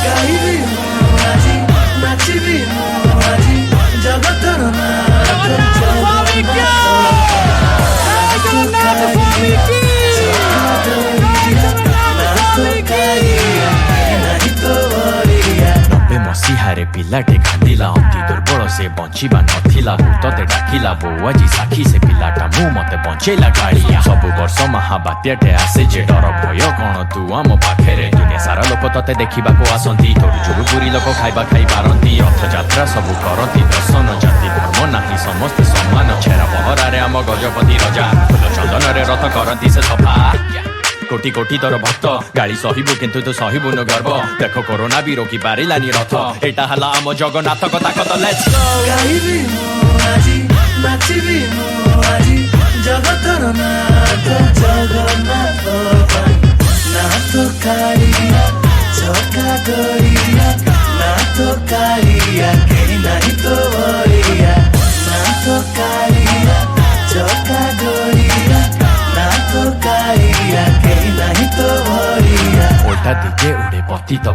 गाइबी मु आजी नाचिबी मु आजी जगतर मसीहारे पिलाटे कांदिला अंति दुर्बल से बंचिबा नथिला तते डाकिला बो आज साखी से पिलाटा मु मते बंचेला गाड़िया सब वर्ष महाबात्याटे आसे जे डर भय कौन तू आम पाखेरे दुनिया सारा लोक तते देखा को आसती तोर जोरु पूरी लोक खाइबा खाई पारती रथयात्रा सब करती दर्शन जाति धर्म नाही समस्त सम्मान छेरा बहरारे आम गजपति रजा फुल चंदन रे रथ करती से सफा कोटी कोटी तोर भक्त गाड़ी सहिबु किंतु तू सहिबुन गर्व देख कोरोना भी रोकी पारिलानी रथ एटा हला आम जगन्नाथ को ताकत लेट्स गो गाइबी मु आजी नाचिबी मु आजी जगतर नाथ जगन्नाथ नाथ कालिया चका गरिया नाथ कालिया केही नाही तो बरिया नाथ कालिया चका गरिया नाथ कालिया केही नाही तो बरिया ओल्टा दिगे उड़े पति तो